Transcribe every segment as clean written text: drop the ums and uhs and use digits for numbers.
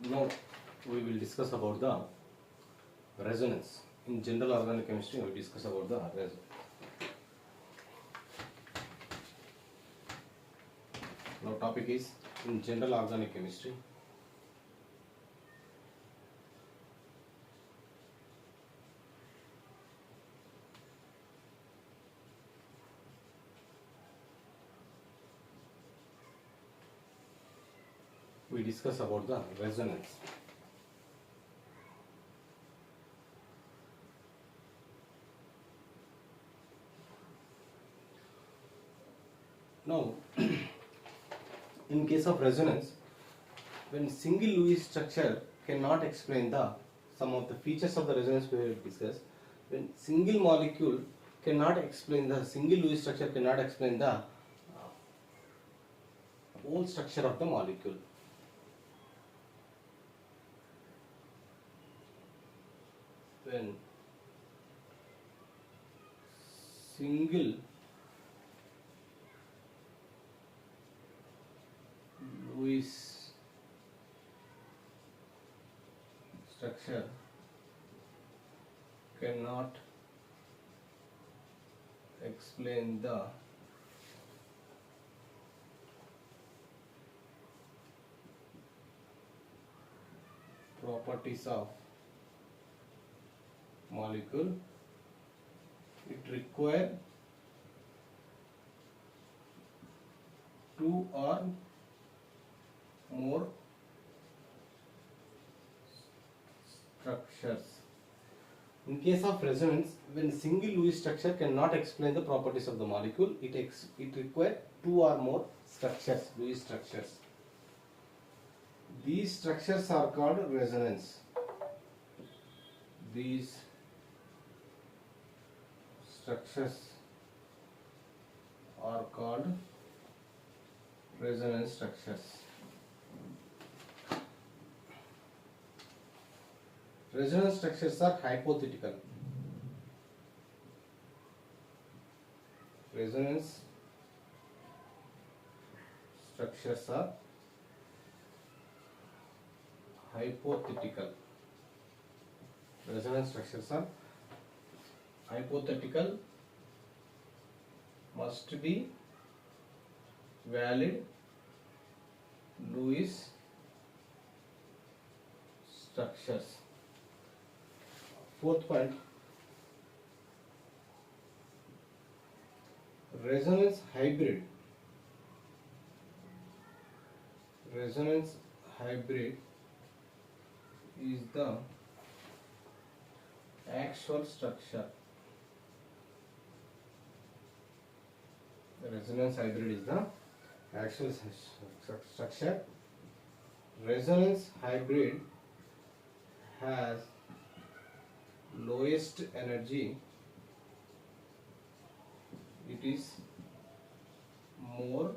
Now we will discuss about the resonance. In general organic chemistry, we discuss about the resonance. Now topic is in general organic chemistry. We discuss about the resonance. Now, in case of resonance, when single Lewis structure cannot explain the some of the features of the resonance we will discuss. When single molecule cannot explain the single Lewis structure cannot explain the whole structure of the molecule. When single Lewis structure cannot explain the properties of molecule, it requires two or more structures. In case of resonance, when single Lewis structure cannot explain the properties of the molecule, it requires two or more structures, Lewis structures. These structures are called resonance. These structures are called resonance structures. Resonance structures are hypothetical. Resonance structures are hypothetical. Resonance structures are hypothetical, must be valid Lewis structures. Fourth point, resonance hybrid. Resonance hybrid is the actual structure. The resonance hybrid is the actual structure. Resonance hybrid has lowest energy. It is more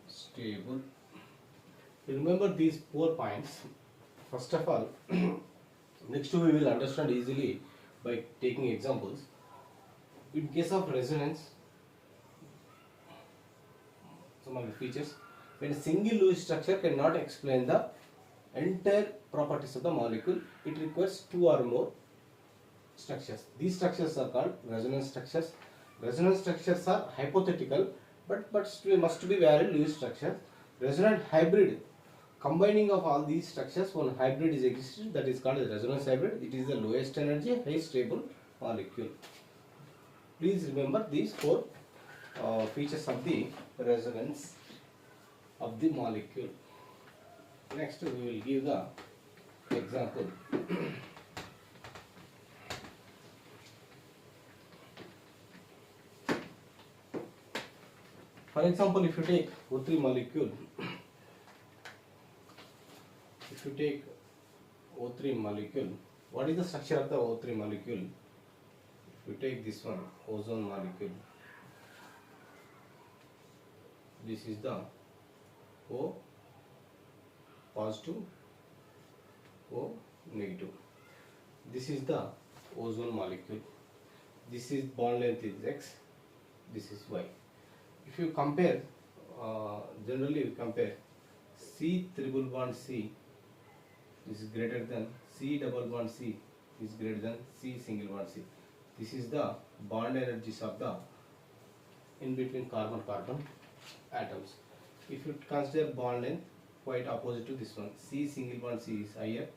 stable. Remember these 4 points. First of all, next we will understand easily by taking examples. In case of resonance, some of the features, when a single Lewis structure cannot explain the entire properties of the molecule, it requires two or more structures. These structures are called resonance structures. Resonance structures are hypothetical, but must be valid Lewis structure. Resonance hybrid, combining of all these structures, one hybrid is existed, that is called as resonance hybrid. It is the lowest energy, high stable molecule. Please remember these 4 features of the resonance of the molecule. Next we will give the example. For example, if you take O3 molecule, what is the structure of the O3 molecule? If you take this one, ozone molecule, this is the O positive, O negative. This is the ozone molecule. This is bond length is X, this is Y. If you compare, generally we compare C triple bond C is greater than C double bond C is greater than C single bond C. This is the bond energies of the in between carbon atoms. If you consider bond length, quite opposite to this one. C single bond C is higher,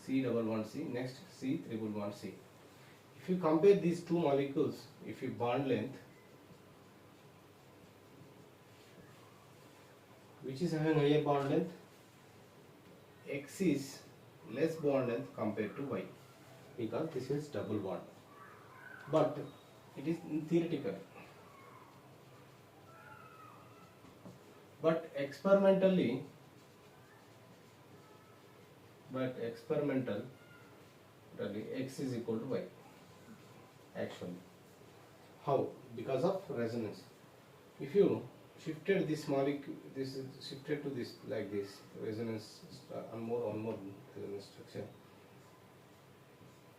C double bond C, next C triple bond C. If you compare these two molecules, if you bond length, which is having higher bond length? X is less bond length compared to Y, because this is double bond. But it is theoretical. But experimentally, X is equal to Y. Actually, how? Because of resonance. If you shifted this molecule, this is shifted to this like this, resonance on more resonance structure.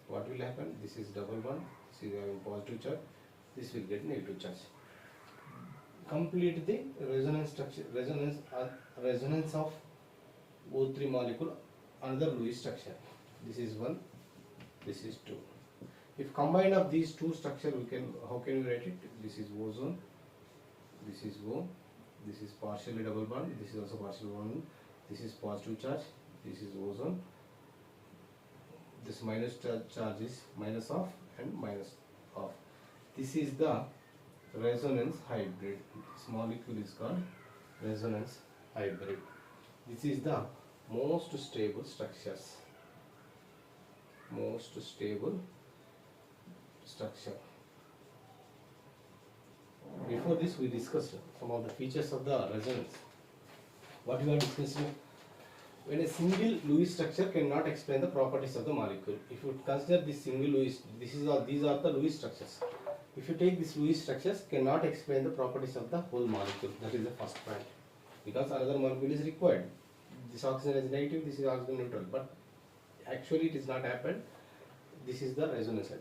What will happen? This is double bond. This is having positive charge. This will get negative charge. Complete the resonance structure, resonance of O3 molecule, another Lewis structure. This is 1, this is 2. If combine of these two structure, we can, how can we write it? This is ozone, this is O, this is partially double bond, this is also partial bond, this is positive charge, this is ozone, this minus charge is minus of and minus of. This is the resonance hybrid. This molecule is called resonance hybrid. This is the most stable structures. Most stable structure. Before this, we discussed some of the features of the resonance. What we are discussing? When a single Lewis structure cannot explain the properties of the molecule. If you consider this single Lewis, these are the Lewis structures. If you take these Lewis structures, cannot explain the properties of the whole molecule. That is the first point. Because another molecule is required. This oxygen is negative, this is oxygen neutral. But actually it is not happened. This is the resonance side.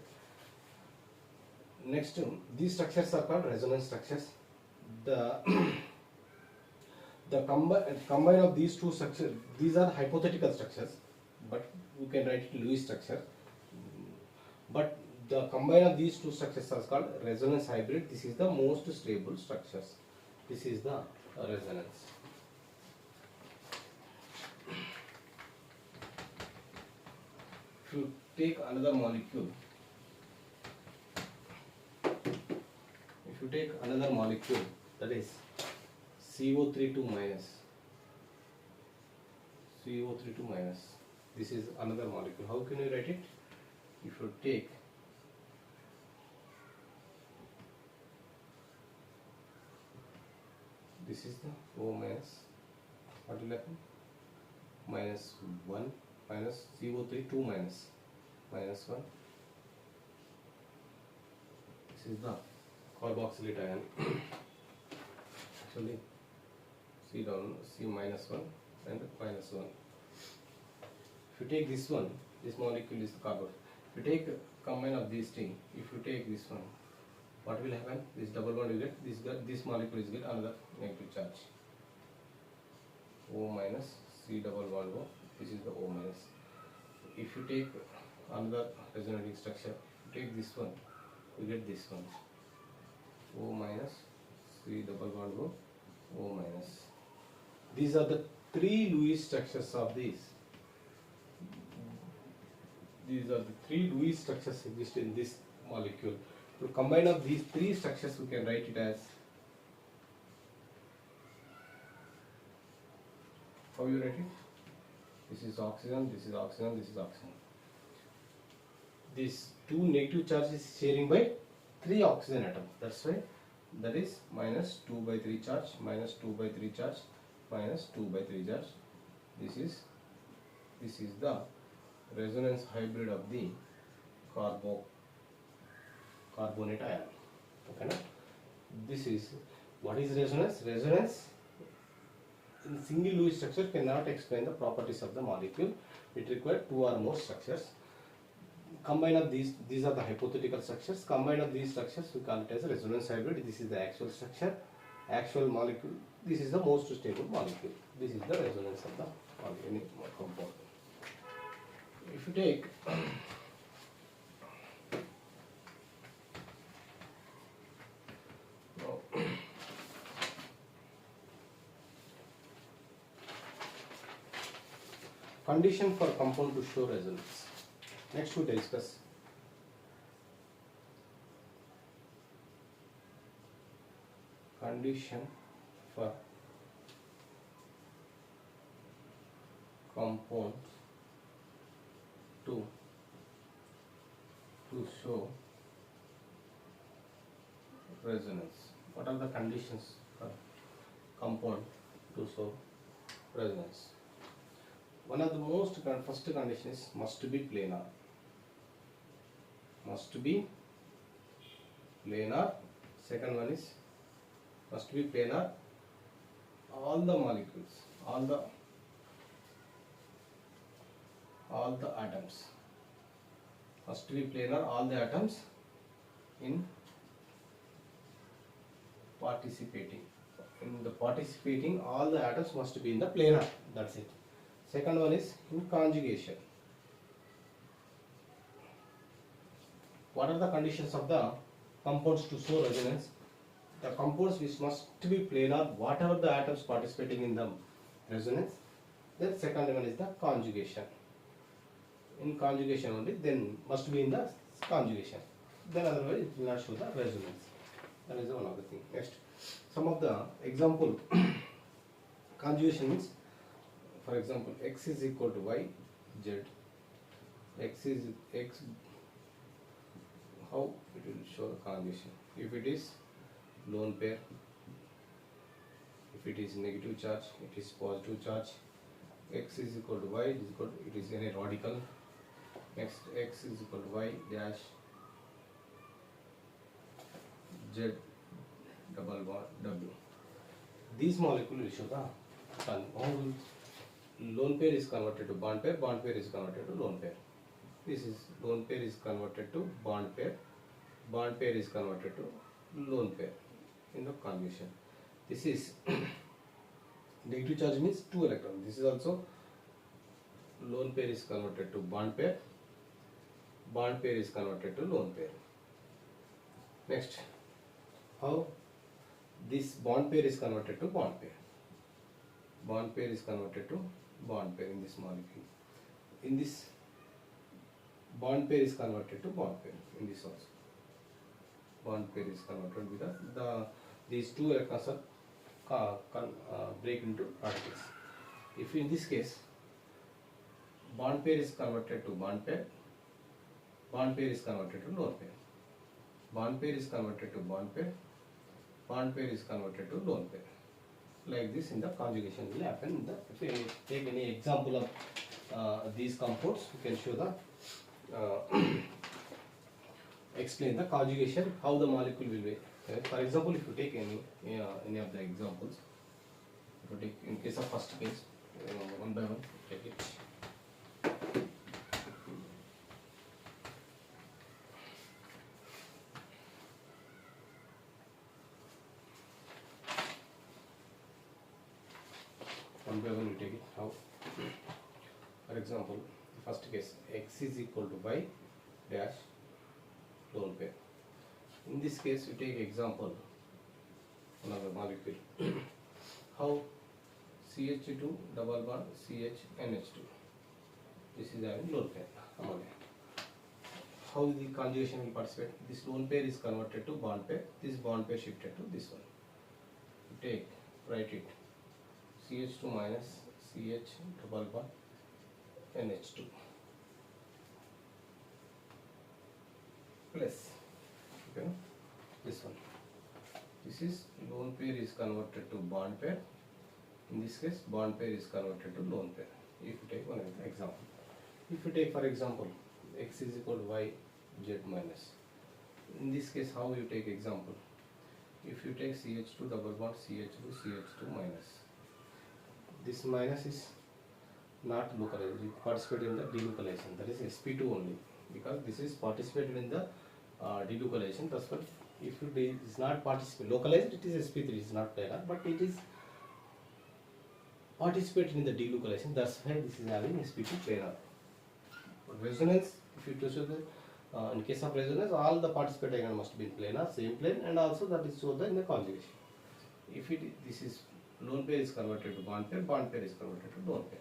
Next, these structures are called resonance structures. The combine of these two structures, these are hypothetical structures, but we can write it Lewis structure. But the combine of these two structures are called resonance hybrid. This is the most stable structures. This is the resonance. If you take another molecule, that is CO32 minus, this is another molecule. How can you write it? If you take this is the O minus, what will happen? Minus 1 minus CO3 2 minus 1. This is the carboxylate ion. Actually, C down, C minus 1 and minus 1. If you take this one, this molecule is the carbon. If you take combine of these things, if you take this one, what will happen? This double bond will get, this molecule is get another negative charge. O minus, C double bond O, this is the O minus. If you take another resonating structure, you take this one, you get this one. O minus, C double bond O, O minus. These are the three Lewis structures of these. These are the three Lewis structures exist in this molecule. To combine of these three structures, we can write it as, how you write it? This is oxygen, this is oxygen, this is oxygen. These two negative charges sharing by 3 oxygen atoms. That's why that is minus 2 by 3 charge, minus 2 by 3 charge, minus 2 by 3 charge. This is the resonance hybrid of the carbonate ion. Okay, this is what is resonance? Resonance in single Lewis structure cannot explain the properties of the molecule. It requires 2 or more structures. Combine of these are the hypothetical structures. Combine of these structures, we call it as a resonance hybrid. This is the actual structure, actual molecule. This is the most stable molecule. This is the resonance of the compound. If you take condition for compound to show resonance. Next we discuss condition for compound to show resonance. What are the conditions for compound to show resonance? One of the first condition is must be planar. Must be planar. Second one is must be planar. All the molecules, all the atoms. Must be planar. All the atoms in participating. In the participating, all the atoms must be in the planar. That's it. Second one is in conjugation. What are the conditions of the compounds to show resonance? The compounds which must be planar, whatever the atoms participating in the resonance. Then second one is the conjugation. In conjugation only, then must be in the conjugation. Then otherwise it will not show the resonance. That is one of the things. Next, some of the example conjugation means, for example, x is equal to y, z. X. How it will show the conjugation? If it is lone pair, if it is negative charge, it is positive charge. X is equal to y, it is any radical. Next, x is equal to y dash z double bond w. These molecules will show the lone pair is converted to bond pair is converted to lone pair. This is lone pair is converted to bond pair is converted to lone pair in the conjugation. This is negative charge means 2 electrons. This is also lone pair is converted to bond pair is converted to lone pair. Next, how this bond pair is converted to bond pair is converted to bond pair in this molecule. In this, bond pair is converted to bond pair in this also. Bond pair is converted because these 2 electrons are break into particles. If in this case bond pair is converted to bond pair is converted to lone pair. Bond pair is converted to bond pair is converted to lone pair. Like this in the conjugation will happen. If you take any example of these compounds, you can show the explain the conjugation, how the molecule will be. For example, if you take any of the examples, if you take in case of first case, one by one, take it. One by one you take it. How? For example, the first case, x is equal to y dash lone pair. In this case, you take example another molecule. How? CH2 double bond CHNH2. This is having lone pair ammonia. How the conjugation will participate? This lone pair is converted to bond pair. This bond pair shifted to this one. You write it. CH2 minus CH double bond NH2 plus, okay, this one. This is lone pair is converted to bond pair. In this case, bond pair is converted to lone pair. If you take one example, if you take for example x is equal to y z minus. In this case, how you take example? If you take CH2 double bond CH2 minus. This minus is not localized, it participated in the delocalization, that is sp2 only, because this is participated in the delocalization. That's why if it is not localized, it is sp3, it is not planar, but it is participated in the delocalization. That's why this is having sp2 planar. Resonance, if you choose the in case of resonance, all the participant diagonal must be in planar, same plane, and also that is shown in the conjugation. If this is lone pair is converted to bond pair is converted to lone pair.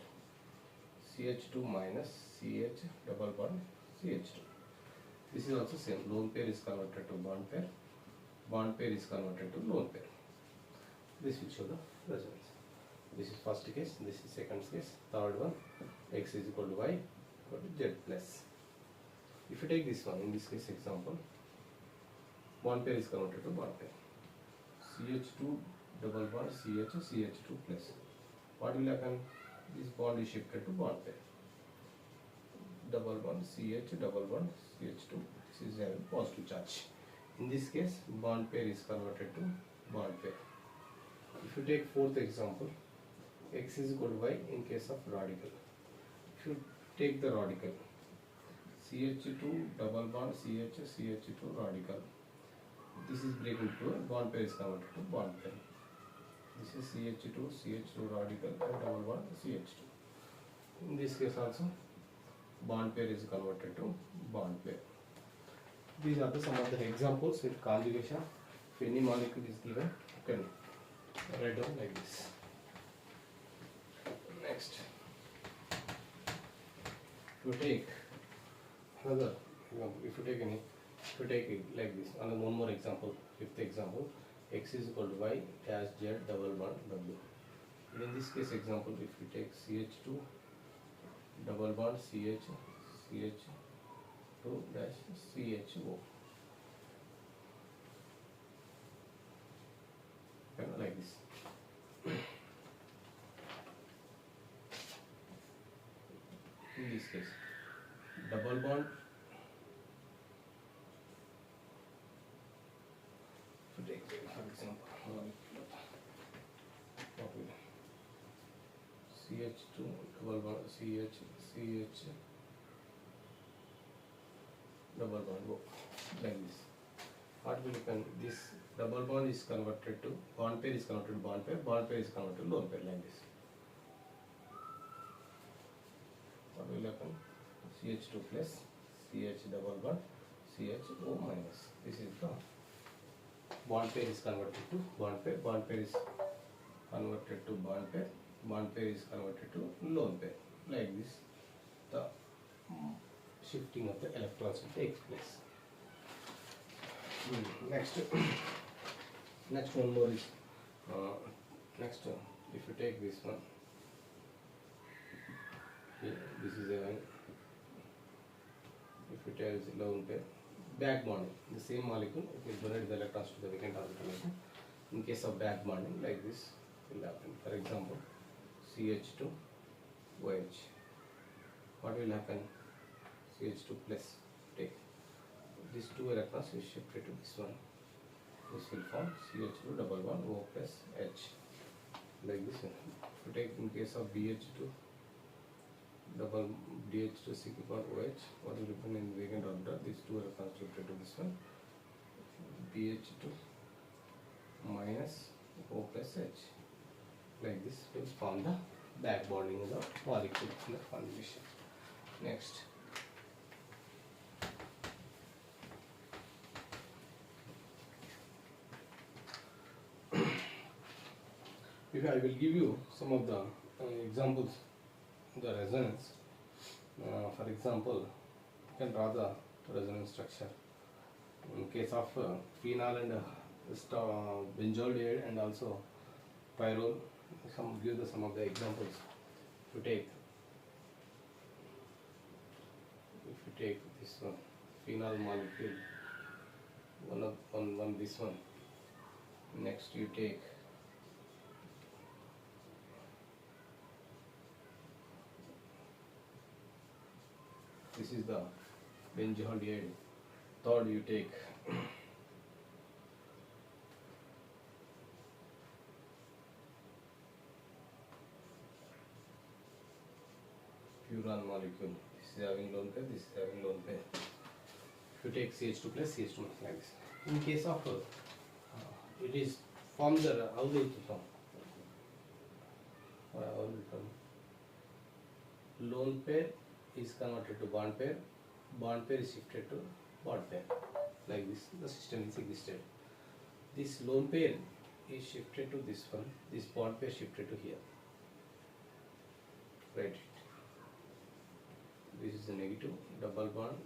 CH2 minus CH double bond CH2. This is also same. Lone pair is converted to bond pair is converted to lone pair. This will show the resonance. This is first case, this is second case, third one, x is equal to y equal to z plus. If you take this one, in this case example, bond pair is converted to bond pair. CH2 double bond CH2 plus. What will happen? This bond is shifted to bond pair. Double bond CH double bond CH2. This is a positive charge. In this case, bond pair is converted to bond pair. If you take fourth example, x is equal to y in case of radical. If you take the radical, CH2 double bond CH2 radical. This is breaking to a bond pair is converted to bond pair. This is CH2 radical and double bond CH2. In this case also, bond pair is converted to bond pair. These are some of the examples with conjugation. If any molecule is given, you can write down like this. Next, if you take another example, if you take it like this, another one more example, fifth example, x is equal to y dash z double bond w. In this case example, if you take CH2 double bond CH2 dash CHO, like this. In this case, double bond, to take for example, CH2 double bond CH double bond, like this. What will happen? This double bond is converted to bond pair is converted to bond pair is converted to lone pair, like this. What will happen? CH2 plus CH double bond CHO minus. This is the bond pair is converted to bond pair is converted to bond pair is converted to lone pair, like this. The shifting of the electrons will take place. Next one more is if you take this one, this is a, if you tell it's lone pair, back bonding, the same molecule, it will donate the electrons to the vacant orbital. In case of back bonding, like this will happen. For example, CH2 OH. What will happen? CH2 plus, take these two electrons is shifted to this one. This will form CH2 double bond O plus H, like this. If you take in case of BH2 double DH2 single bond OH, what will happen in vacant orbital? These two electrons shifted to this one, BH2 minus O plus H, like this will form the back bonding of the molecule in the conjugation. Next, I will give you some of the examples of the resonance. For example, you can draw the resonance structure. In case of phenol and benzaldehyde and also pyrrole, give some of the examples. If you take this one, phenol molecule, one this one. Next you take this is the benzaldehyde. Third you take furan molecule. This is having lone pair, this is having lone pair. If you take CH2 plus CH2 minus, like this. In case of it is formed the how they form? How will come? Lone pair is converted to bond pair is shifted to bond pair. Like this, the system is existed. This lone pair is shifted to this one, this bond pair shifted to here. Write it. This is a negative double bond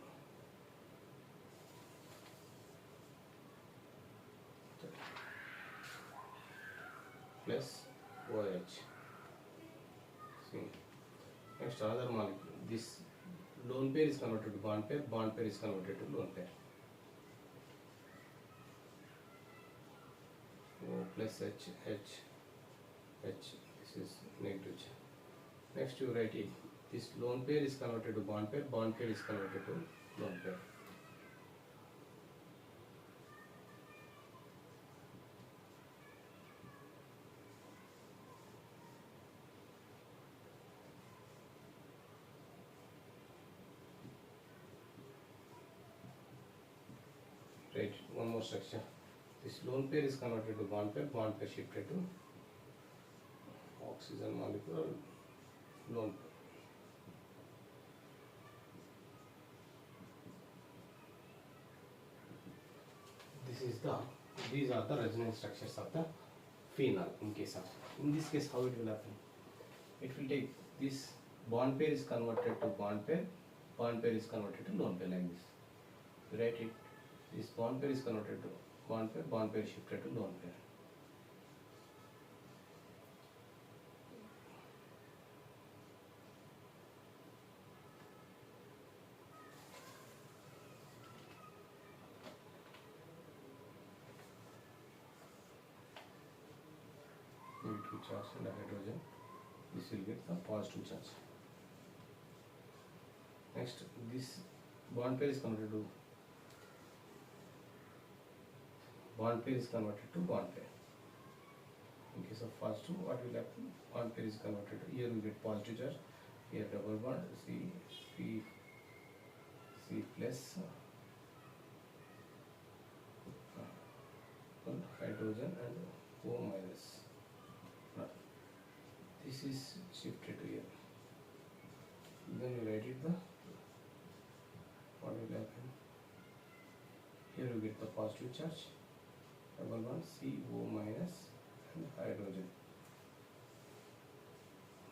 plus OH. See. Next another molecule. This lone pair is converted to bond pair is converted to lone pair. O plus H, this is negative charge. Next you write it. This lone pair is converted to bond pair is converted to lone pair. Right, one more structure. This lone pair is converted to bond pair shifted to oxygen molecule lone pair. These are the resonance structures of the phenol in this case how it will happen? It will take this bond pair is converted to bond pair is converted to lone pair like this. Write it. This bond pair is converted to bond pair shifted to lone pair. Negative charge and hydrogen. This will get the positive charge. Next, this bond pair is converted to bond pair. In case of positive, what will happen? Bond pair is converted to, here we get positive charge, here double bond, C plus hydrogen and O minus. This is shifted to here. Then you write it what will happen? Here you get the positive charge, double bond CO minus and hydrogen.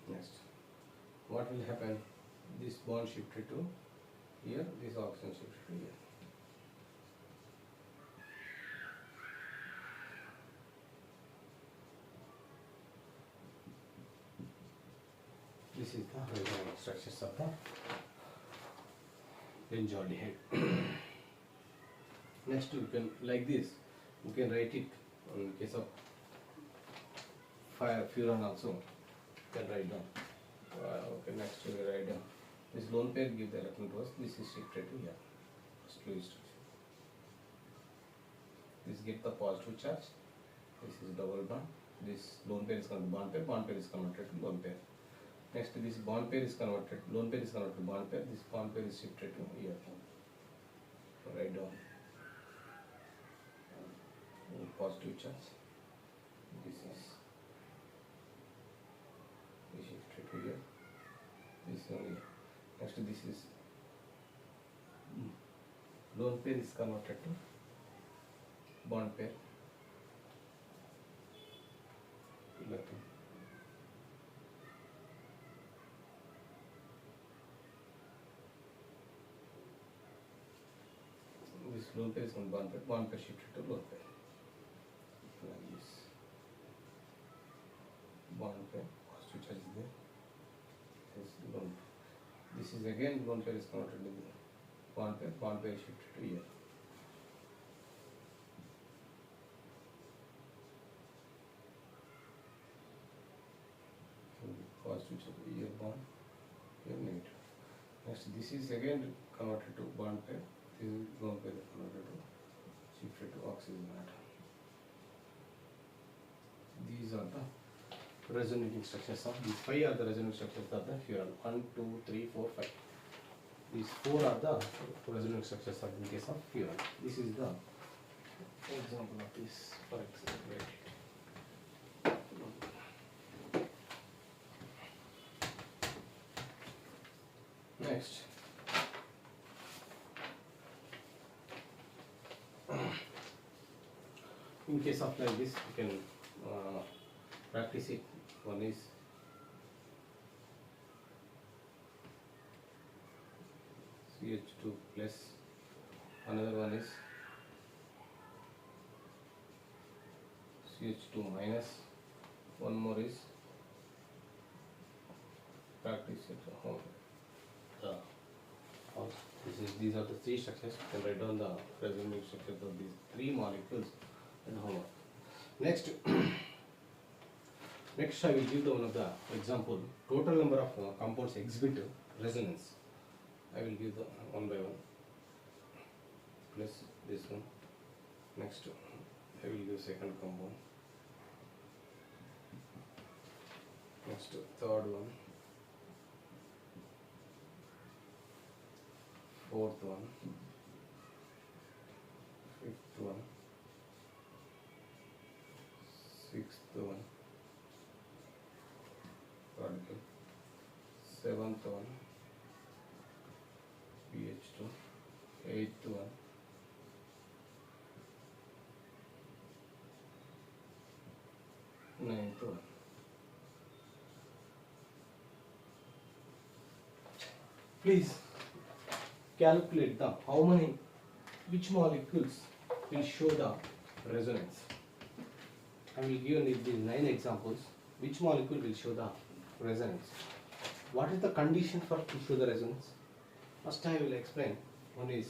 Next, what will happen? This bond shifted to here, this oxygen shifted to here. This is the resonance structures of the benzaldehyde. Next, you can, like this, you can write it in case of furan also. You can write down. Okay, next you will write down. This lone pair give the electron to us. This is shifted to here. Fluid structure. This get the positive charge. This is double bond. This lone pair is converted to bond pair is converted to lone pair. Next, this bond pair is converted, lone pair is converted to bond pair. This bond pair is shifted to here. So write down positive charge. This is shifted to here. This only. Next, this is lone pair is converted to bond pair. This lone pair is on bond pair shifted to lone pair. Like this. Bond pair, positive charge is there. This lone pair. This is again lone pair is converted to bond pair shifted to here. Positive charge here bond, here negative. Next, this is again converted to bond pair. This is lone pair converted to shifted to oxygen atom. These are the resonating structures of these 5 are the resonating structures of the furan. 1, 2, 3, 4, 5. These 4 are the resonating structures of in case of furan. This is the example of this. For example, Next, in case of like this, you can practice it. One is CH2 plus, another one is CH2 minus, one more is practice at home. These are the three structures. You can write down the resonance structures of these three molecules at home. Next, next I will give the one of the example. Total number of compounds exhibit resonance. I will give the one by one. Plus this one. Next, I will give second compound. Next, third one. Fourth one. Fifth one. Sixth one. Radical. Seventh one. pH2. Eighth one. Ninth one. Please calculate the which molecules will show the resonance. I will give you these 9 examples. Which molecule will show the resonance? What is the condition for to show the resonance? First I will explain. One is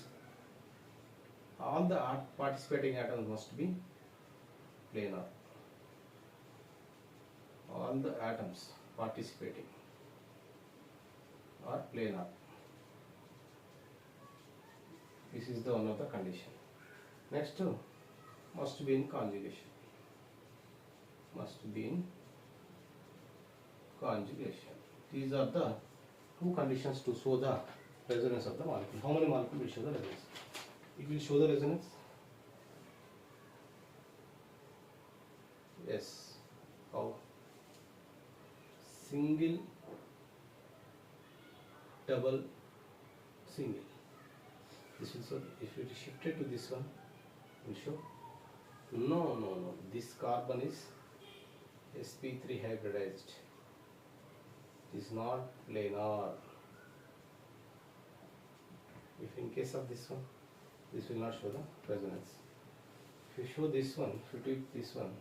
all the participating atoms must be planar. All the atoms participating are planar. This is the one of the condition. Next, must be in conjugation. Must be in conjugation. These are the two conditions to show the resonance of the molecule. How many molecules will show the resonance? It will show the resonance. Yes. How? Single, double, single. This will show. If it is shifted to this one, will show. No. This carbon is sp3 hybridized. It is not planar. If in case of this one, this will not show the resonance. If you show this one, if you take this one,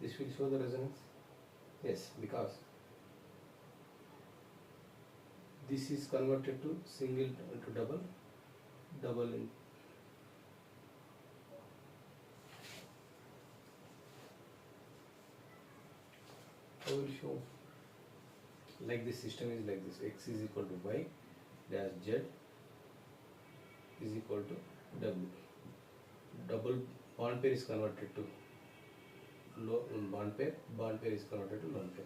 this will show the resonance. Yes, because this is converted to single into double, double in. I will show like this system is like this. X is equal to y dash z is equal to w. Double bond pair is converted to bond pair is converted to lone pair.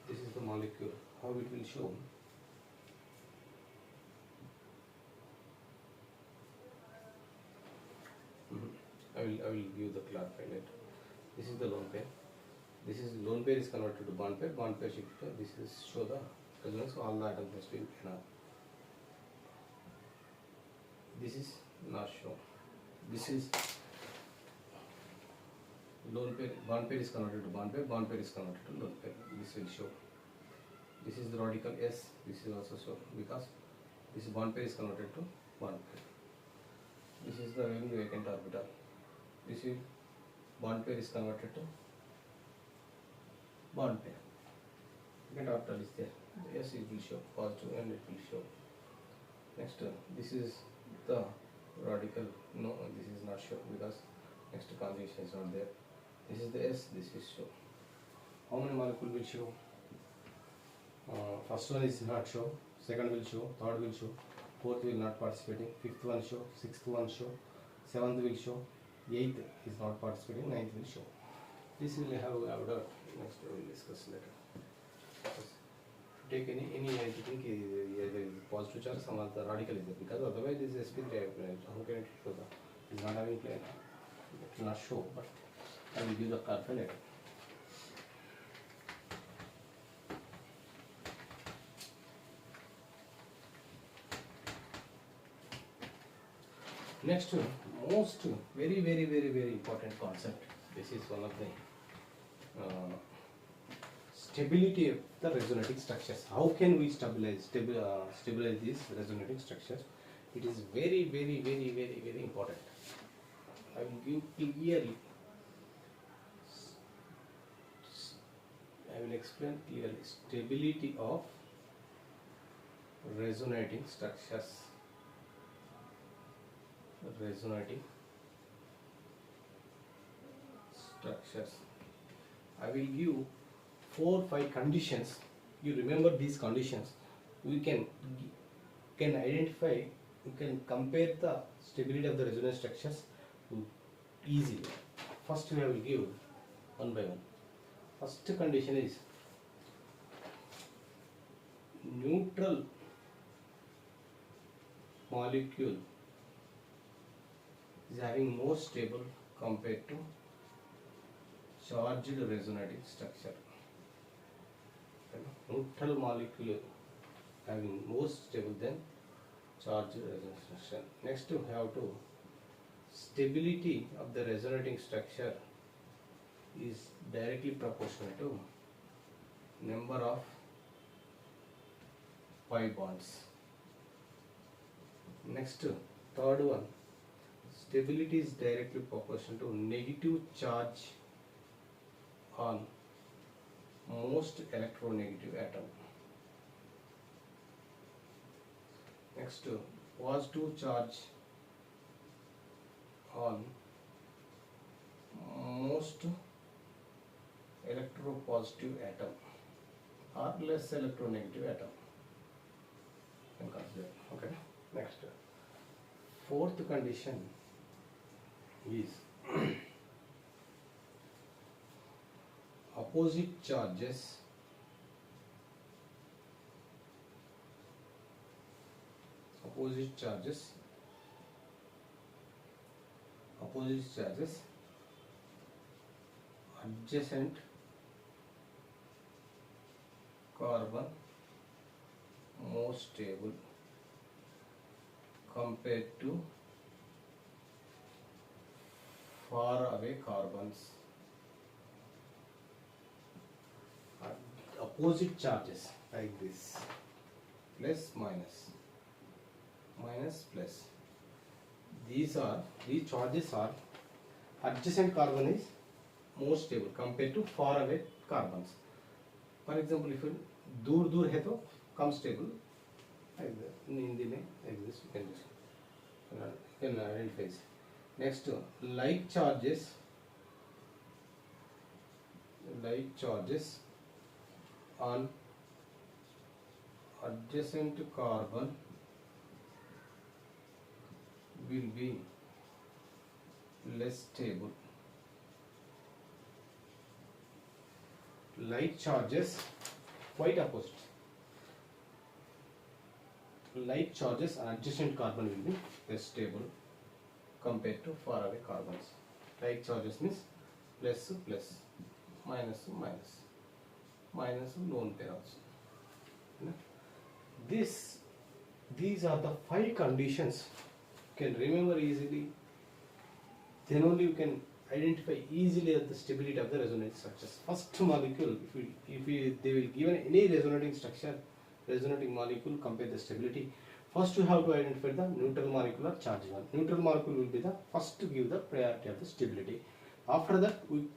This is the molecule. How it will show? I will give the clarify later. This is the lone pair. This is lone pair is converted to bond pair shifted. This is show the resonance. All the atoms must be planar. This is not shown. This is lone pair, bond pair is converted to bond pair is converted to lone pair. This will show. This is the radical S. This is also shown because this bond pair is converted to bond pair. This is the vacant orbital. This is bond pair is converted to bond pair. Vacant orbital is there. The S it will show positive and it will show. Next, this is the radical. No, this is not shown because next conjugation is not there. This is the S. This is show. How many molecules will show? First one is not show. Second will show. Third will show. Fourth will not participating. Fifth one show. Sixth one show. Seventh will show. Eighth is not participating. Ninth will show. This will have order. Next we will discuss later. Take any I think either is positive charge, some of the radical is there because otherwise this is sp3 hybridized. How can it show that? It is not having plane. It will not show, but I will give the clarify later. Next, most very important concept. This is one of the stability of the resonating structures. How can we stabilize these resonating structures? It is very important. I will give clearly. I will explain clearly stability of resonating structures. Resonating structures. I will give 4-5 conditions. You remember these conditions. We can identify. You can compare the stability of the resonant structures easily. First, we will give one by one. First condition is neutral molecule is having more stable compared to charged resonating structure. Neutral molecule having more stable than charged resonating structure. Next, we have to stability of the resonating structure is directly proportional to number of pi bonds. Next, third one, stability is directly proportional to negative charge on most electronegative atom. Next, positive charge on most electropositive atom or less electronegative atom. You can consider. Okay. Next, fourth condition is opposite charges adjacent carbon more stable compared to far away carbons. Opposite charges like this, plus minus, minus plus. These charges are adjacent carbon is more stable compared to far away carbons. For example, if दूर है तो कम stable, like in Hindi में like this you can identify. Next, like charges on adjacent carbon will be less stable. Like charges, quite opposite. Like charges on adjacent carbon will be less stable compared to far away carbons. Like charges means plus plus, minus minus, minus lone pair also. These are the 5 conditions you can remember easily. Then only you can identify easily the stability of the resonating structures. First molecule, if they will given any resonating structure, resonating molecule, compare the stability. First you have to identify the neutral molecular charge one. Neutral molecule will be the first to give the priority of the stability. After that we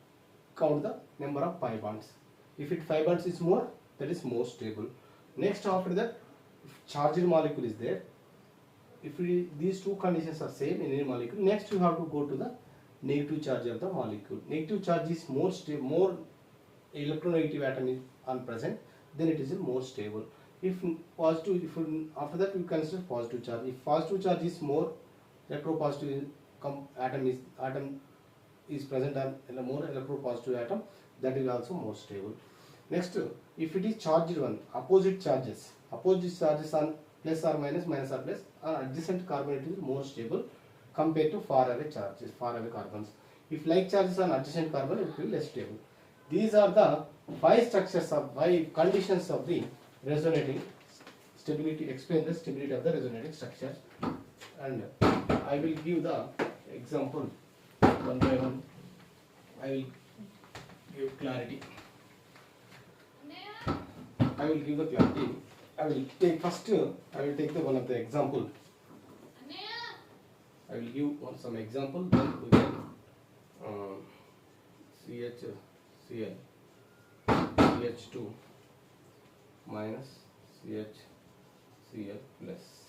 count the number of pi bonds. If 5 bonds is more, that is more stable. Next, after that, if charged molecule is there, if these 2 conditions are same in any molecule, next you have to go to the negative charge of the molecule. Negative charge is more electronegative atom is present, then it is more stable. If positive, after that we consider positive charge. If positive charge is more, electropositive atom is present on a more electropositive atom, that is also more stable. Next, if it is charged one, opposite charges on plus or minus, minus or plus, on adjacent carbon it is more stable compared to far away charges, far away carbons. If like charges on adjacent carbon, it will be less stable. These are the 5 structures of 5 conditions of the resonating stability. Explain the stability of the resonating structure. and I will give the example one by one. I will give clarity. I will give the clarity. I will take first. I will take the one of the example. I will give some example. Then we can CHCl CH2 minus CHCl plus.